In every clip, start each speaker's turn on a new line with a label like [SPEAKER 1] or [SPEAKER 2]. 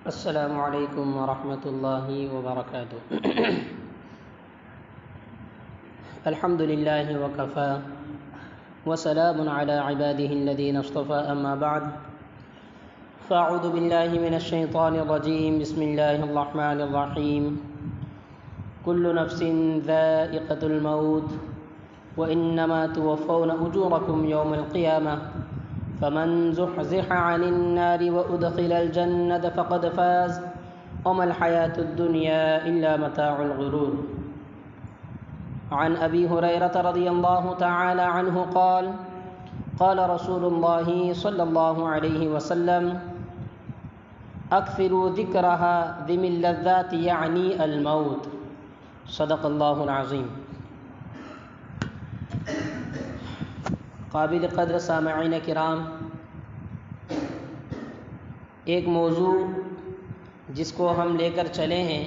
[SPEAKER 1] السلام علیکم ورحمۃ اللہ وبرکاتہ۔ الحمد للہ وکفی وسلام علی عباده الذین اصطفى، اما بعد فاعوذ باللہ من الشیطان الرجیم، بسم اللہ الرحمن الرحیم۔ کل نفس ذائقة الموت وانما توفون اجورکم یوم القیامہ، فمن زحزح عن النار وادخل الجنة فقد فاز وما الحياة الدنيا إلا متاع الغرور۔ عن أبي هريرة رضي الله تعالى عنه قال قال رسول الله صلى الله عليه وسلم: أكثروا ذكرها ذم اللذات يعني الموت۔ صدق الله العظيم۔ قابل قدر سامعین کرام، ایک موضوع جس کو ہم لے کر چلے ہیں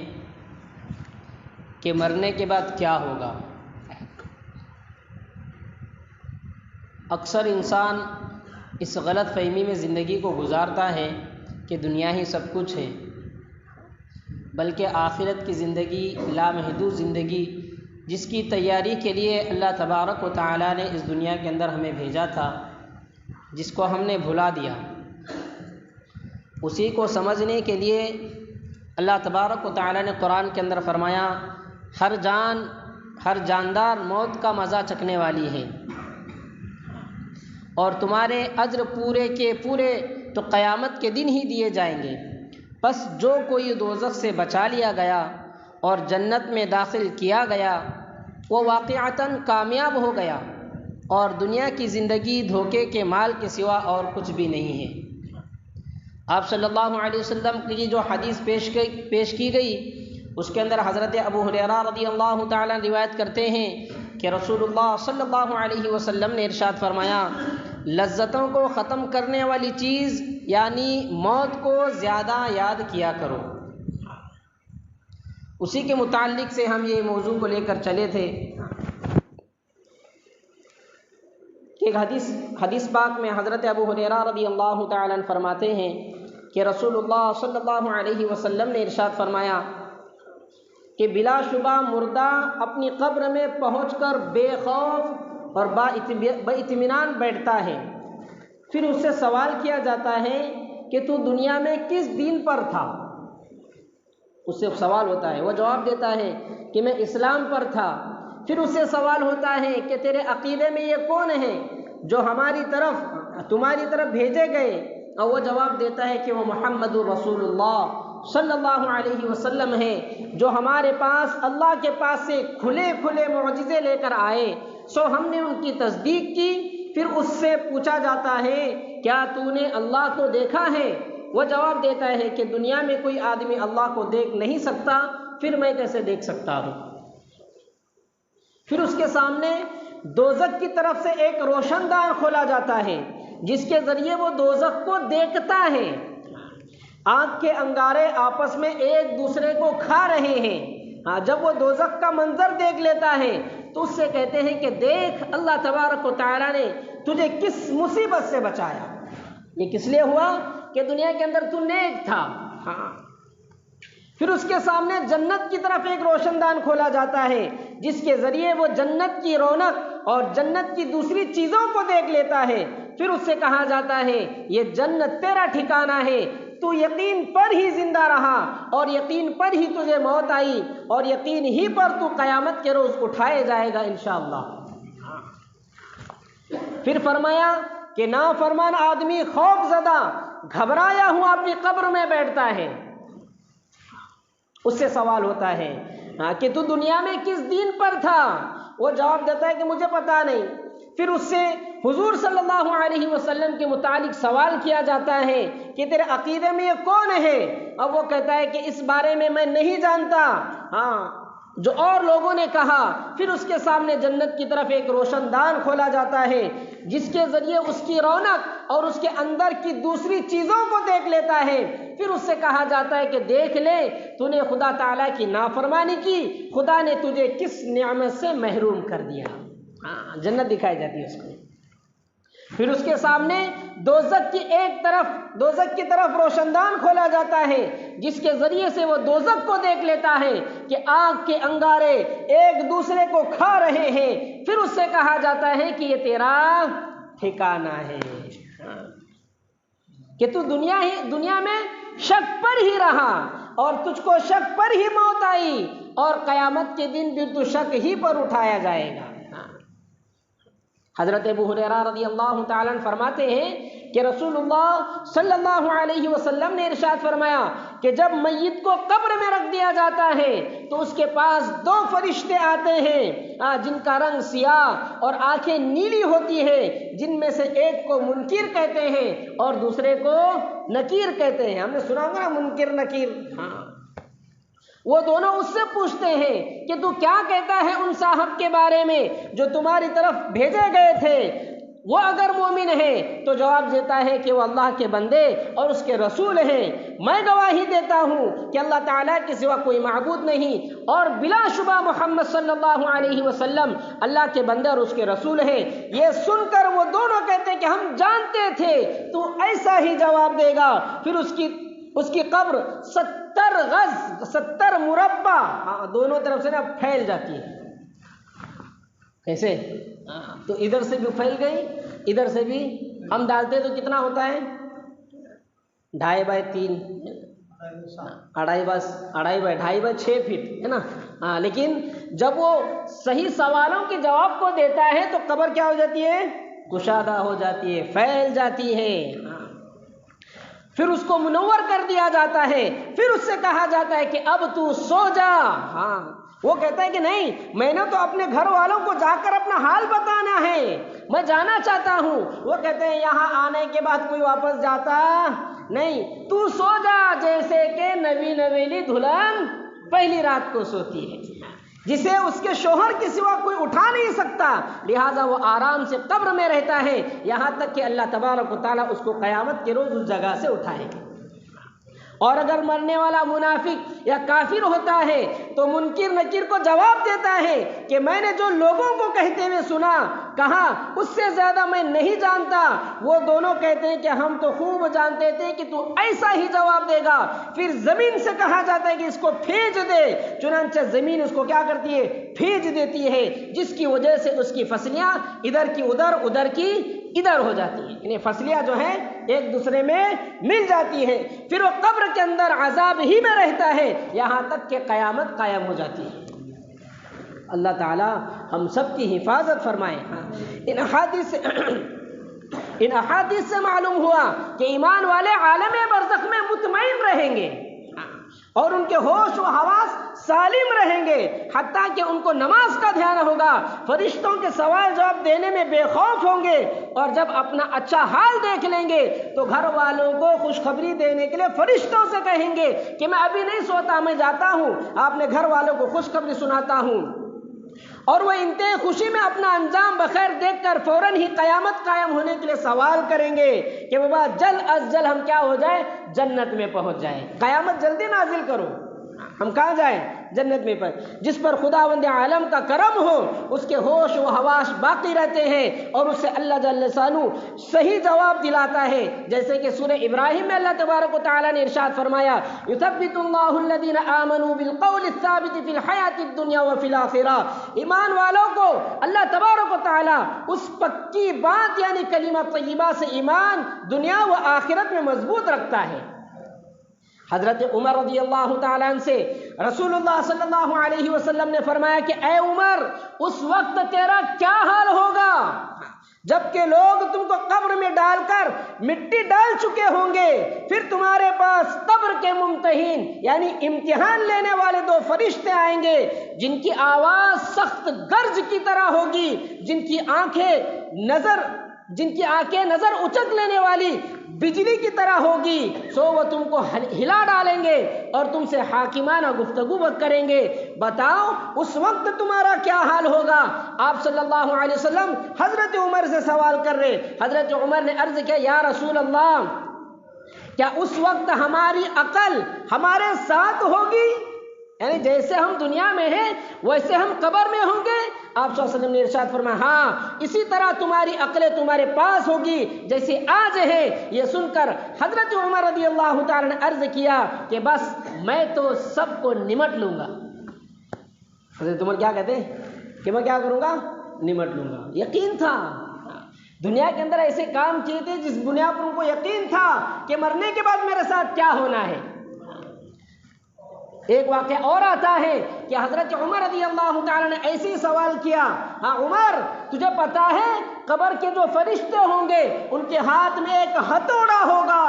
[SPEAKER 1] کہ مرنے کے بعد کیا ہوگا۔ اکثر انسان اس غلط فہمی میں زندگی کو گزارتا ہے کہ دنیا ہی سب کچھ ہے، بلکہ آخرت کی زندگی، لامحدود زندگی، جس کی تیاری کے لیے اللہ تبارک و تعالیٰ نے اس دنیا کے اندر ہمیں بھیجا تھا، جس کو ہم نے بھلا دیا، اسی کو سمجھنے کے لیے اللہ تبارک و تعالیٰ نے قرآن کے اندر فرمایا: ہر جاندار موت کا مزہ چکھنے والی ہے، اور تمہارے اجر پورے کے پورے تو قیامت کے دن ہی دیے جائیں گے۔ پس جو کوئی دوزخ سے بچا لیا گیا اور جنت میں داخل کیا گیا، وہ واقعتاً کامیاب ہو گیا، اور دنیا کی زندگی دھوکے کے مال کے سوا اور کچھ بھی نہیں ہے۔ آپ صلی اللہ علیہ وسلم کی جو حدیث پیش کی گئی، اس کے اندر حضرت ابو ہریرہ رضی اللہ تعالیٰ روایت کرتے ہیں کہ رسول اللہ صلی اللہ علیہ وسلم نے ارشاد فرمایا: لذتوں کو ختم کرنے والی چیز یعنی موت کو زیادہ یاد کیا کرو۔ اسی کے متعلق سے ہم یہ موضوع کو لے کر چلے تھے کہ حدیث پاک میں حضرت ابو ہریرہ رضی اللہ تعالیٰ عنہ فرماتے ہیں کہ رسول اللہ صلی اللہ علیہ وسلم نے ارشاد فرمایا کہ بلا شبہ مردہ اپنی قبر میں پہنچ کر بے خوف اور با اطمینان بیٹھتا ہے، پھر اس سے سوال کیا جاتا ہے کہ تو دنیا میں کس دین پر تھا؟ اس سے سوال ہوتا ہے، وہ جواب دیتا ہے کہ میں اسلام پر تھا۔ پھر اس سے سوال ہوتا ہے کہ تیرے عقیدے میں یہ کون ہے جو تمہاری طرف بھیجے گئے؟ اور وہ جواب دیتا ہے کہ وہ محمد رسول اللہ صلی اللہ علیہ وسلم ہے، جو ہمارے پاس اللہ کے پاس سے کھلے کھلے معجزے لے کر آئے۔ سو ہم نے ان کی تصدیق کی۔ پھر اس سے پوچھا جاتا ہے کیا تو نے اللہ کو دیکھا ہے؟ وہ جواب دیتا ہے کہ دنیا میں کوئی آدمی اللہ کو دیکھ نہیں سکتا، پھر میں کیسے دیکھ سکتا ہوں؟ پھر اس کے سامنے دوزخ کی طرف سے ایک روشن دان کھولا جاتا ہے، جس کے ذریعے وہ دوزخ کو دیکھتا ہے۔ آنکھ کے انگارے آپس میں ایک دوسرے کو کھا رہے ہیں۔ جب وہ دوزخ کا منظر دیکھ لیتا ہے تو اس سے کہتے ہیں کہ دیکھ اللہ تبارک و تعالیٰ نے تجھے کس مصیبت سے بچایا۔ یہ کس لیے ہوا کہ دنیا کے اندر تو نیک تھا۔ پھر اس کے سامنے جنت کی طرف ایک روشن دان کھولا جاتا ہے، جس کے ذریعے وہ جنت کی رونق اور جنت کی دوسری چیزوں کو دیکھ لیتا ہے۔ پھر اس سے کہا جاتا ہے یہ جنت تیرا ٹھکانہ ہے، تو یقین پر ہی زندہ رہا، اور یقین پر ہی تجھے موت آئی، اور یقین ہی پر تو قیامت کے روز اٹھائے جائے گا انشاءاللہ۔ پھر فرمایا کہ نافرمان آدمی خوف زدہ گھبرایا ہوا اپنی قبر میں بیٹھتا ہے۔ اس سے سوال ہوتا ہے کہ تو دنیا میں کس دین پر تھا؟ وہ جواب دیتا ہے کہ مجھے پتا نہیں۔ پھر اس سے حضور صلی اللہ علیہ وسلم کے متعلق سوال کیا جاتا ہے کہ تیرے عقیدے میں یہ کون ہے؟ اب وہ کہتا ہے کہ اس بارے میں نہیں جانتا، جو اور لوگوں نے کہا۔ پھر اس کے سامنے جنت کی طرف ایک روشن دان کھولا جاتا ہے، جس کے ذریعے اس کی رونق اور اس کے اندر کی دوسری چیزوں کو دیکھ لیتا ہے۔ پھر اس سے کہا جاتا ہے کہ دیکھ لے تو نے خدا تعالیٰ کی نافرمانی کی، خدا نے تجھے کس نعمت سے محروم کر دیا۔ جنت دکھائی جاتی ہے اس کو۔ پھر اس کے سامنے دوزخ کی طرف روشندان کھولا جاتا ہے، جس کے ذریعے سے وہ دوزخ کو دیکھ لیتا ہے کہ آگ کے انگارے ایک دوسرے کو کھا رہے ہیں۔ پھر اس سے کہا جاتا ہے کہ یہ تیرا ٹھکانہ ہے، کہ تو دنیا میں شک پر ہی رہا اور تجھ کو شک پر ہی موت آئی، اور قیامت کے دن پھر تو شک ہی پر اٹھایا جائے گا۔ حضرت ابو ہریرہ رضی اللہ تعالیٰ عنہ فرماتے ہیں کہ رسول اللہ صلی اللہ علیہ وسلم نے ارشاد فرمایا کہ جب میت کو قبر میں رکھ دیا جاتا ہے تو اس کے پاس 2 فرشتے آتے ہیں جن کا رنگ سیاہ اور آنکھیں نیلی ہوتی ہے، جن میں سے ایک کو منکر کہتے ہیں اور دوسرے کو نکیر کہتے ہیں۔ ہم نے سنا ہوگا نا منکر نکیر۔ وہ دونوں اس سے پوچھتے ہیں کہ تو کیا کہتا ہے ان صاحب کے بارے میں جو تمہاری طرف بھیجے گئے تھے؟ وہ اگر مومن ہے تو جواب دیتا ہے کہ وہ اللہ کے بندے اور اس کے رسول ہیں۔ میں گواہی دیتا ہوں کہ اللہ تعالیٰ کے سوا کوئی معبود نہیں، اور بلا شبہ محمد صلی اللہ علیہ وسلم اللہ کے بندے اور اس کے رسول ہیں۔ یہ سن کر وہ دونوں کہتے ہیں کہ ہم جانتے تھے تو ایسا ہی جواب دے گا۔ پھر اس کی قبر 70 غز 70 مربع دونوں طرف سے نا پھیل جاتی ہے۔ کیسے؟ تو ادھر سے بھی پھیل گئی، ادھر سے بھی ہم ڈالتے تو کتنا ہوتا ہے؟ 2.5 بائی 3، 2.5 بائی 6 فٹ ہے نا۔ لیکن جب وہ صحیح سوالوں کے جواب کو دیتا ہے تو قبر کیا ہو جاتی ہے؟ کشادہ ہو جاتی ہے، پھیل جاتی ہے۔ پھر اس کو منور کر دیا جاتا ہے، پھر اس سے کہا جاتا ہے کہ اب تو سو جا۔ وہ کہتا ہے کہ نہیں، میں نے تو اپنے گھر والوں کو جا کر اپنا حال بتانا ہے، میں جانا چاہتا ہوں۔ وہ کہتے ہیں یہاں آنے کے بعد کوئی واپس جاتا نہیں، تو سو جا جیسے کہ نوی نویلی دلہن پہلی رات کو سوتی ہے، جسے اس کے شوہر کے سوا کوئی اٹھا نہیں سکتا، لہٰذا وہ آرام سے قبر میں رہتا ہے یہاں تک کہ اللہ تبارک و تعالیٰ اس کو قیامت کے روز اس جگہ سے اٹھائے گا۔ اور اگر مرنے والا منافق یا کافر ہوتا ہے تو منکر نکیر کو جواب دیتا ہے کہ میں نے جو لوگوں کو کہتے ہوئے سنا کہا اس سے زیادہ میں نہیں جانتا۔ وہ دونوں کہتے ہیں کہ ہم تو خوب جانتے تھے کہ تو ایسا ہی جواب دے گا۔ پھر زمین سے کہا جاتا ہے کہ اس کو پھینچ دے، چنانچہ زمین اس کو کیا کرتی ہے؟ پھینچ دیتی ہے، جس کی وجہ سے اس کی فصلیاں ادھر کی ادھر، ادھر کی ادھر ہو جاتی ہیں، یعنی فصلیاں جو ہیں ایک دوسرے میں مل جاتی ہیں۔ پھر وہ قبر کے اندر عذاب ہی میں رہتا ہے یہاں تک کہ قیامت قائم ہو جاتی ہے۔ اللہ تعالی ہم سب کی حفاظت فرمائے۔ ان احادیث سے معلوم ہوا کہ ایمان والے عالم برزخ میں مطمئن رہیں گے اور ان کے ہوش و حواس سالم رہیں گے، حتیٰ کہ ان کو نماز کا دھیان ہوگا، فرشتوں کے سوال جواب دینے میں بے خوف ہوں گے، اور جب اپنا اچھا حال دیکھ لیں گے تو گھر والوں کو خوشخبری دینے کے لیے فرشتوں سے کہیں گے کہ میں ابھی نہیں سوتا، میں جاتا ہوں اپنے گھر والوں کو خوشخبری سناتا ہوں۔ اور وہ انتہائی خوشی میں اپنا انجام بخیر دیکھ کر فوراً ہی قیامت قائم ہونے کے لیے سوال کریں گے کہ بابا جلد از جلد ہم کیا ہو جائے؟ جنت میں پہنچ جائیں، قیامت جلدی نازل کرو، ہم کہاں جائیں؟ جنت میں پر جس پر خداوند عالم کا کرم ہو اس کے ہوش و حواس باقی رہتے ہیں اور اسے اللہ جل شانہ صحیح جواب دلاتا ہے، جیسے کہ سورہ ابراہیم میں اللہ تبارک و تعالیٰ نے ارشاد فرمایا یثبت اللہ الذین آمنوا بالقول الثابت فی الحیاۃ الدنیا وفی الآخرہ۔ ایمان والوں کو اللہ تبارک و تعالیٰ اس پکی بات یعنی کلمہ طیبہ سے ایمان دنیا و آخرت میں مضبوط رکھتا ہے۔ حضرت عمر رضی اللہ تعالیٰ عنہ سے رسول اللہ صلی اللہ علیہ وسلم نے فرمایا کہ اے عمر اس وقت تیرا کیا حال ہوگا جبکہ لوگ تم کو قبر میں ڈال کر مٹی ڈال چکے ہوں گے، پھر تمہارے پاس قبر کے ممتحن یعنی امتحان لینے والے 2 فرشتے آئیں گے جن کی آواز سخت گرج کی طرح ہوگی، جن کی آنکھیں نظر اچک لینے والی بجلی کی طرح ہوگی، سو وہ تم کو ہلا ڈالیں گے اور تم سے حاکمانہ گفتگو کریں گے، بتاؤ اس وقت تمہارا کیا حال ہوگا؟ آپ صلی اللہ علیہ وسلم حضرت عمر سے سوال کر رہے۔ حضرت عمر نے عرض کیا یا رسول اللہ کیا اس وقت ہماری عقل ہمارے ساتھ ہوگی؟ یعنی جیسے ہم دنیا میں ہیں ویسے ہم قبر میں ہوں گے؟ آپ صلی اللہ علیہ وسلم نے ارشاد فرمایا ہاں اسی طرح تمہاری عقلیں تمہارے پاس ہوگی جیسے آج ہے۔ یہ سن کر حضرت عمر رضی اللہ تعالیٰ نے عرض کیا کہ بس میں تو سب کو نمٹ لوں گا۔ حضرت عمر کیا کہتے ہیں کہ میں کیا کروں گا؟ نمٹ لوں گا۔ یقین تھا، دنیا کے اندر ایسے کام کیے تھے جس بنیاد پر ان کو یقین تھا کہ مرنے کے بعد میرے ساتھ کیا ہونا ہے۔ ایک واقعہ اور آتا ہے کہ حضرت عمر رضی اللہ تعالیٰ نے ایسے ہی سوال کیا، ہاں عمر تجھے پتا ہے قبر کے جو فرشتے ہوں گے ان کے ہاتھ میں ایک ہتھوڑا ہوگا،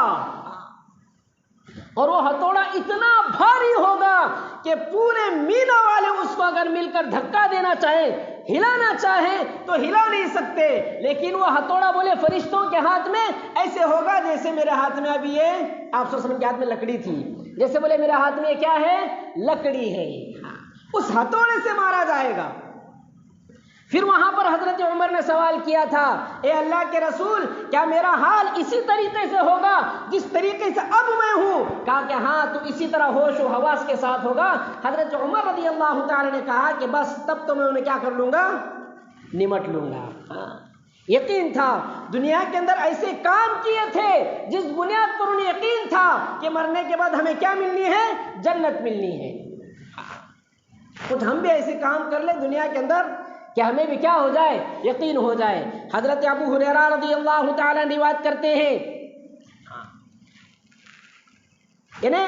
[SPEAKER 1] اور وہ ہتھوڑا اتنا بھاری ہوگا کہ پورے مینا والے اس کو اگر مل کر دھکا دینا چاہے، ہلانا چاہے تو ہلا نہیں سکتے، لیکن وہ ہتھوڑا بولے فرشتوں کے ہاتھ میں ایسے ہوگا جیسے میرے ہاتھ میں ابھی یہ آپ صلی اللہ علیہ وسلم کے ہاتھ میں لکڑی تھی، جیسے بولے میرے ہاتھ میں کیا ہے؟ لکڑی ہے، اس ہتھوڑے سے مارا جائے گا۔ پھر وہاں پر حضرت عمر نے سوال کیا تھا، اے اللہ کے رسول کیا میرا حال اسی طریقے سے ہوگا جس طریقے سے اب میں ہوں؟ کہا کہ ہاں تو اسی طرح ہوش و حواس کے ساتھ ہوگا۔ حضرت عمر رضی اللہ تعالی نے کہا کہ بس تب تو میں انہیں کیا کر لوں گا؟ نمٹ لوں گا۔ یقین تھا، دنیا کے اندر ایسے کام کیے تھے جس بنیاد پر انہیں یقین تھا کہ مرنے کے بعد ہمیں کیا ملنی ہے؟ جنت ملنی ہے۔ کچھ ہم بھی ایسے کام کر لیں دنیا کے اندر کہ ہمیں بھی کیا ہو جائے؟ یقین ہو جائے۔ حضرت ابو ہریرہ رضی اللہ تعالیٰ روایت کرتے ہیں، یعنی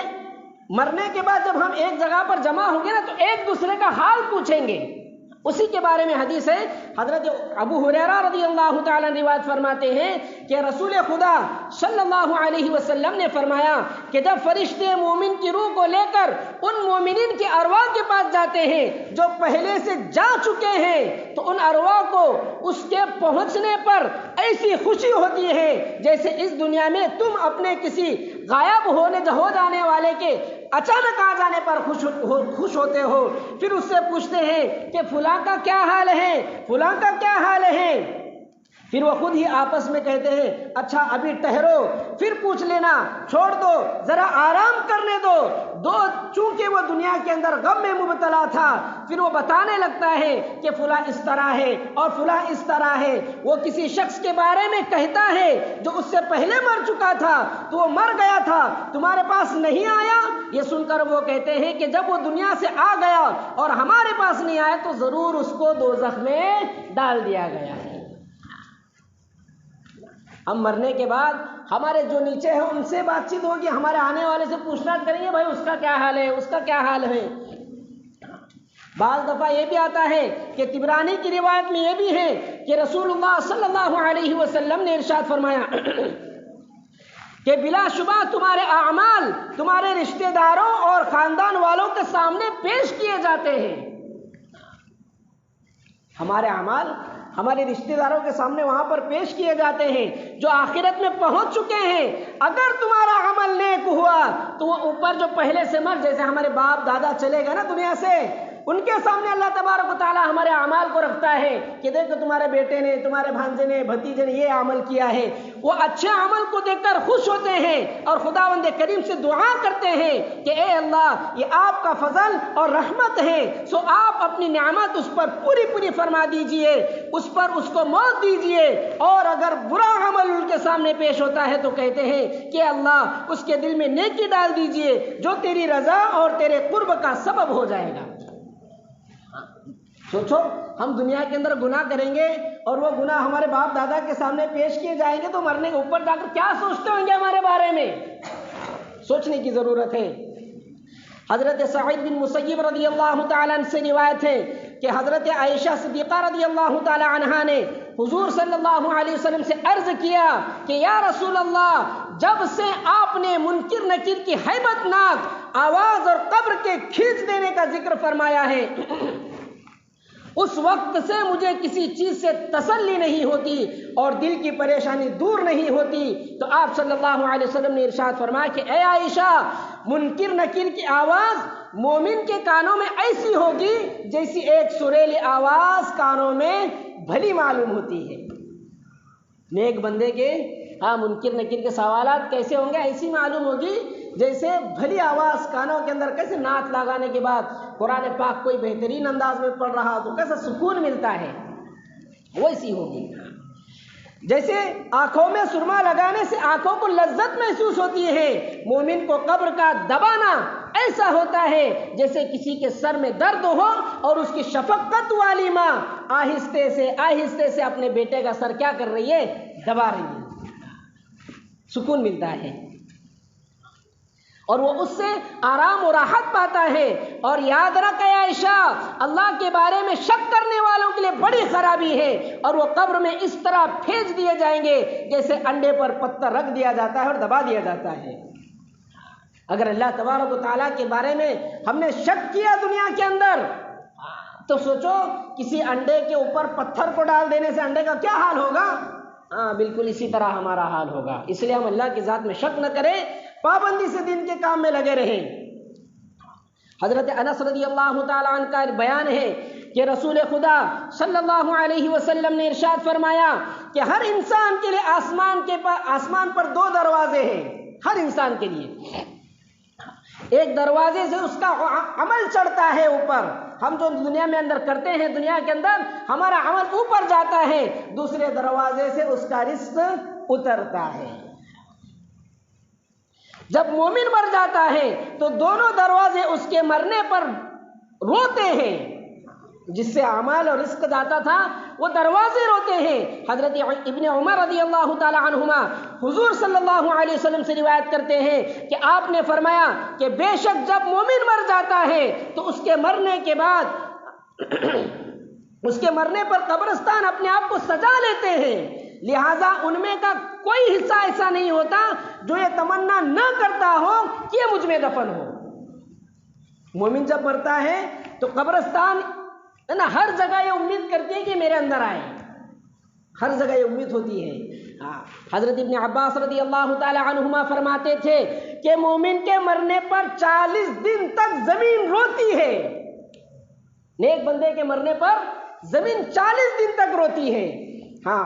[SPEAKER 1] مرنے کے بعد جب ہم ایک جگہ پر جمع ہوں گے نا تو ایک دوسرے کا حال پوچھیں گے، اسی کے بارے میں حدیث ہے۔ حضرت ابو ہریرہ رضی اللہ تعالیٰ روایت فرماتے ہیں کہ رسول خدا صلی اللہ علیہ وسلم نے فرمایا کہ جب فرشتے مومن کی روح کو لے کر ان مومنین کے ارواح کے پاس جاتے ہیں جو پہلے سے جا چکے ہیں تو ان ارواح کو اس کے پہنچنے پر ایسی خوشی ہوتی ہے جیسے اس دنیا میں تم اپنے کسی غائب ہو جانے والے کے اچانک آ جانے پر خوش ہوتے ہو۔ پھر اس سے پوچھتے ہیں کہ فلاں کا کیا حال ہے، فلاں کا کیا حال ہے، پھر وہ خود ہی آپس میں کہتے ہیں اچھا ابھی ٹھہرو، پھر پوچھ لینا، چھوڑ دو، ذرا آرام کرنے دو۔ چونکہ وہ دنیا کے اندر غم میں مبتلا تھا، پھر وہ بتانے لگتا ہے کہ فلاں اس طرح ہے اور فلاں اس طرح ہے۔ وہ کسی شخص کے بارے میں کہتا ہے جو اس سے پہلے مر چکا تھا، تو وہ مر گیا تھا، تمہارے پاس نہیں آیا۔ یہ سن کر وہ کہتے ہیں کہ جب وہ دنیا سے آ گیا اور ہمارے پاس نہیں آیا تو ضرور اس کو دوزخ میں ڈال دیا گیا ہے۔ ہم مرنے کے بعد ہمارے جو نیچے ہیں ان سے بات چیت ہوگی، ہمارے آنے والے سے پوچھ تاچھ کریں گے بھائی اس کا کیا حال ہے، اس کا کیا حال ہے۔ بعض دفعہ یہ بھی آتا ہے کہ طبرانی کی روایت میں یہ بھی ہے کہ رسول اللہ صلی اللہ علیہ وسلم نے ارشاد فرمایا کہ بلا شبہ تمہارے اعمال تمہارے رشتہ داروں اور خاندان والوں کے سامنے پیش کیے جاتے ہیں۔ ہمارے اعمال ہمارے رشتہ داروں کے سامنے وہاں پر پیش کیے جاتے ہیں جو آخرت میں پہنچ چکے ہیں۔ اگر تمہارا عمل نیک ہوا تو وہ اوپر جو پہلے سے مر، جیسے ہمارے باپ دادا چلے گئے نا دنیا سے، ان کے سامنے اللہ تبارک و تعالیٰ ہمارے اعمال کو رکھتا ہے کہ دیکھو تمہارے بیٹے نے، تمہارے بھانجے نے، بھتیجے نے یہ عمل کیا ہے۔ وہ اچھے عمل کو دیکھ کر خوش ہوتے ہیں اور خداوند کریم سے دعا کرتے ہیں کہ اے اللہ یہ آپ کا فضل اور رحمت ہے، سو آپ اپنی نعمت اس پر پوری پوری فرما دیجئے، اس پر اس کو موت دیجئے۔ اور اگر برا عمل ان کے سامنے پیش ہوتا ہے تو کہتے ہیں کہ اللہ اس کے دل میں نیکی ڈال دیجئے جو تیری رضا اور تیرے قرب کا سبب ہو جائے گا۔ سوچو ہم دنیا کے اندر گناہ کریں گے اور وہ گناہ ہمارے باپ دادا کے سامنے پیش کیے جائیں گے تو مرنے کے اوپر جا کر کیا سوچتے ہوں گے ہمارے بارے میں؟ سوچنے کی ضرورت ہے۔ حضرت سعید بن مسیب رضی اللہ تعالیٰ عنہ سے روایت ہے کہ حضرت عائشہ صدیقہ رضی اللہ تعالیٰ عنہا نے حضور صلی اللہ علیہ وسلم سے عرض کیا کہ یا رسول اللہ، جب سے آپ نے منکر نکیر کی ہیبت ناک آواز اور قبر کے کھینچ دینے کا ذکر فرمایا ہے، اس وقت سے مجھے کسی چیز سے تسلی نہیں ہوتی اور دل کی پریشانی دور نہیں ہوتی۔ تو آپ صلی اللہ علیہ وسلم نے ارشاد فرمایا کہ اے عائشہ، منکر نکیر کی آواز مومن کے کانوں میں ایسی ہوگی جیسی ایک سریلی آواز کانوں میں بھلی معلوم ہوتی ہے۔ نیک بندے کے منکر نکیر کے سوالات کیسے ہوں گے؟ ایسی معلوم ہوگی جیسے بھلی آواز کانوں کے اندر کیسے نعت لگانے کے بعد قرآن پاک کوئی بہترین انداز میں پڑھ رہا تو کیسا سکون ملتا ہے، ویسی ہوگی۔ جیسے آنکھوں میں سرما لگانے سے آنکھوں کو لذت محسوس ہوتی ہے، مومن کو قبر کا دبانا ایسا ہوتا ہے جیسے کسی کے سر میں درد ہو اور اس کی شفقت والی ماں آہستہ سے اپنے بیٹے کا سر کیا کر رہی ہے، دبا رہی ہے، سکون ملتا ہے اور وہ اس سے آرام و راحت پاتا ہے۔ اور یاد رکھ اے عائشہ، اللہ کے بارے میں شک کرنے والوں کے لیے بڑی خرابی ہے، اور وہ قبر میں اس طرح پھینک دیے جائیں گے جیسے انڈے پر پتھر رکھ دیا جاتا ہے اور دبا دیا جاتا ہے۔ اگر اللہ تبارک و تعالیٰ کے بارے میں ہم نے شک کیا دنیا کے اندر تو سوچو کسی انڈے کے اوپر پتھر کو ڈال دینے سے انڈے کا کیا حال ہوگا؟ بالکل اسی طرح ہمارا حال ہوگا۔ اس لیے ہم اللہ کی ذات میں شک نہ کریں، پابندی سے دین کے کام میں لگے رہیں۔ حضرت انس رضی اللہ تعالیٰ عنہ کا بیان ہے کہ رسول خدا صلی اللہ علیہ وسلم نے ارشاد فرمایا کہ ہر انسان کے لیے آسمان پر 2 دروازے ہیں، ہر انسان کے لیے۔ ایک دروازے سے اس کا عمل چڑھتا ہے اوپر، ہم جو دنیا میں اندر کرتے ہیں، دنیا کے اندر ہمارا عمل اوپر جاتا ہے، دوسرے دروازے سے اس کا رزق اترتا ہے۔ جب مومن مر جاتا ہے تو دونوں دروازے اس کے مرنے پر روتے ہیں، جس سے اعمال اور رزق جاتا تھا وہ دروازے روتے ہیں۔ حضرت ابن عمر رضی اللہ تعالی عنہما حضور صلی اللہ علیہ وسلم سے روایت کرتے ہیں کہ آپ نے فرمایا کہ بے شک جب مومن مر جاتا ہے تو اس کے مرنے کے بعد اس کے مرنے پر قبرستان اپنے آپ کو سجا لیتے ہیں، لہذا ان میں کا کوئی حصہ ایسا نہیں ہوتا جو یہ تمنا نہ کرتا ہو کہ یہ مجھ میں دفن ہو۔ مومن جب مرتا ہے تو قبرستان ہے نا، ہر جگہ یہ امید کرتی ہے کہ میرے اندر آئے، ہر جگہ یہ امید ہوتی ہے۔ حضرت ابن عباس رضی اللہ تعالی عنہما فرماتے تھے کہ مومن کے مرنے پر 40 دن تک زمین روتی ہے، نیک بندے کے مرنے پر زمین 40 دن تک روتی ہے۔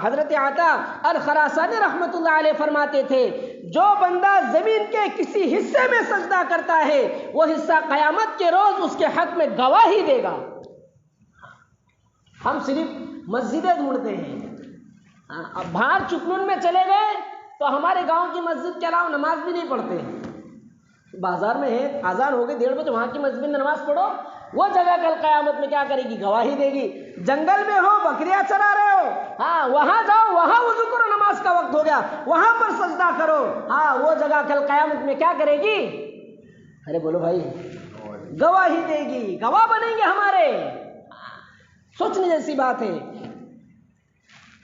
[SPEAKER 1] حضرت عطا الخراسانی رحمت اللہ علیہ فرماتے تھے جو بندہ زمین کے کسی حصے میں سجدہ کرتا ہے وہ حصہ قیامت کے روز اس کے حق میں گواہی دے گا۔ ہم صرف مسجدیں ڈھونڈتے ہیں، اب باہر چکنن میں چلے گئے تو ہمارے گاؤں کی مسجد کے علاوہ نماز بھی نہیں پڑھتے، بازار میں ہے اذان ہو گئی 1:30 بجے وہاں کی مسجد میں نماز پڑھو، وہ جگہ کل قیامت میں کیا کرے گی؟ گواہی دے گی۔ جنگل میں ہو، بکریاں چرا رہے ہو، وہاں جاؤ، وہاں وضو کرو، نماز کا وقت ہو گیا وہاں پر سجدہ کرو، وہ جگہ کل قیامت میں کیا کرے گی؟ ارے بولو بھائی، گواہی دے گی، گواہ بنیں گے ہمارے۔ سوچنے جیسی بات ہے۔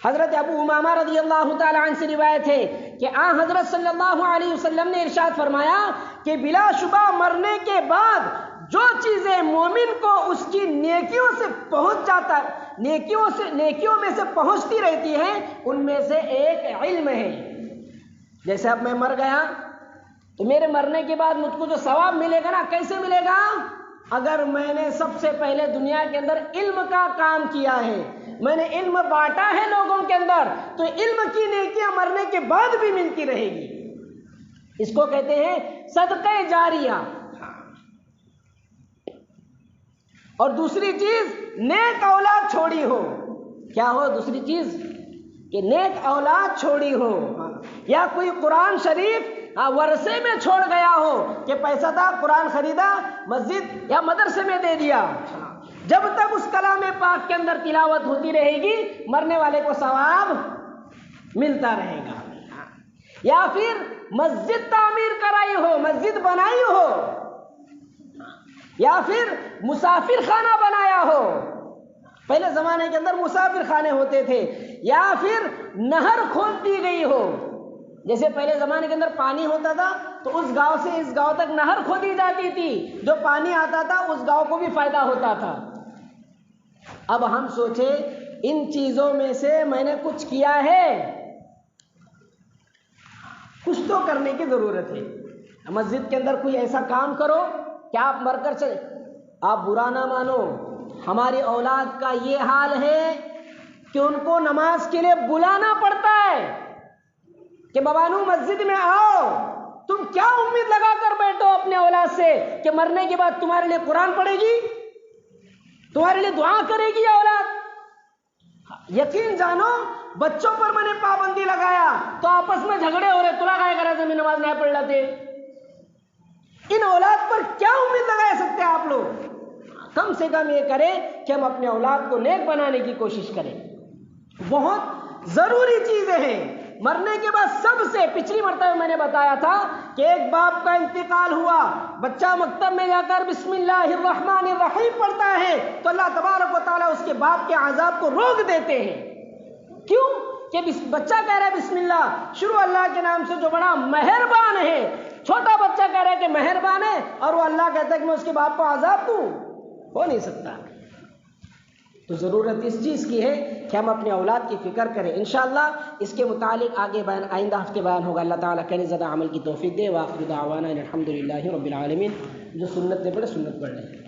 [SPEAKER 1] حضرت ابو امامہ رضی اللہ تعالی عنہ سے روایت ہے کہ حضرت صلی اللہ علیہ وسلم نے ارشاد فرمایا کہ بلا شبہ مرنے کے بعد جو چیزیں مومن کو اس کی نیکیوں سے پہنچ جاتا ہے، نیکیوں میں سے پہنچتی رہتی ہیں، ان میں سے ایک علم ہے۔ جیسے اب میں مر گیا تو میرے مرنے کے بعد مجھ کو جو ثواب ملے گا نا، کیسے ملے گا؟ اگر میں نے سب سے پہلے دنیا کے اندر علم کا کام کیا ہے، میں نے علم بانٹا ہے لوگوں کے اندر، تو علم کی نیکیاں مرنے کے بعد بھی ملتی رہے گی۔ اس کو کہتے ہیں صدقہ جاریہ۔ اور دوسری چیز نیک اولاد چھوڑی ہو۔ کیا ہو دوسری چیز؟ کہ نیک اولاد چھوڑی ہو، یا کوئی قرآن شریف ورثے میں چھوڑ گیا ہو کہ پیسہ تھا، قرآن خریدا، مسجد یا مدرسے میں دے دیا۔ جب تک اس کلام پاک کے اندر تلاوت ہوتی رہے گی مرنے والے کو ثواب ملتا رہے گا۔ یا پھر مسجد تعمیر کرائی ہو، مسجد بنائی ہو، یا پھر مسافر خانہ بنایا ہو، پہلے زمانے کے اندر مسافر خانے ہوتے تھے، یا پھر نہر کھود دی گئی ہو، جیسے پہلے زمانے کے اندر پانی ہوتا تھا تو اس گاؤں سے اس گاؤں تک نہر کھودی جاتی تھی، جو پانی آتا تھا اس گاؤں کو بھی فائدہ ہوتا تھا۔ اب ہم سوچے ان چیزوں میں سے میں نے کچھ کیا ہے، کچھ تو کرنے کی ضرورت ہے۔ مسجد کے اندر کوئی ایسا کام کرو کہ آپ مر کر چلے۔ آپ برا نہ مانو، ہماری اولاد کا یہ حال ہے کہ ان کو نماز کے لیے بلانا پڑتا ہے کہ بابانو مسجد میں آؤ، تم کیا امید لگا کر اپنے اولاد سے کہ مرنے کے بعد تمہارے لیے قرآن پڑھے گی، تمہارے لیے دعا کرے گی اولاد؟ یقین جانو بچوں پر میں نے پابندی لگایا تو آپس میں جھگڑے ہو رہے، تلا گائے کرا زمین نماز نہ پڑھ لیتے۔ ان اولاد پر کیا امید لگا سکتے ہیں آپ لوگ؟ کم سے کم یہ کریں کہ ہم اپنے اولاد کو نیک بنانے کی کوشش کریں۔ بہت ضروری چیزیں ہیں۔ مرنے کے بعد سب سے پچھلی مرتبہ میں نے بتایا تھا کہ ایک باپ کا انتقال ہوا، بچہ مکتب میں جا کر بسم اللہ الرحمن الرحیم پڑھتا ہے تو اللہ تبارک و تعالیٰ اس کے باپ کے عذاب کو روک دیتے ہیں۔ کیوں؟ کہ بچہ کہہ رہا ہے بسم اللہ، شروع اللہ کے نام سے جو بڑا مہربان ہے، چھوٹا بچہ کہہ رہا ہے کہ مہربان ہے اور وہ اللہ کہتا ہے کہ میں اس کے باپ کو عذاب دوں، ہو نہیں سکتا۔ تو ضرورت اس چیز کی ہے کہ ہم اپنے اولاد کی فکر کریں۔ انشاءاللہ اس کے متعلق آگے آئندہ ہفتے بیان ہوگا۔ اللہ تعالیٰ کرے زیادہ عمل کی توفیق دے۔ وآخر دعوانا الحمدللہ رب العالمین۔ جو سنت نے پڑھے سنت پڑھ لیں۔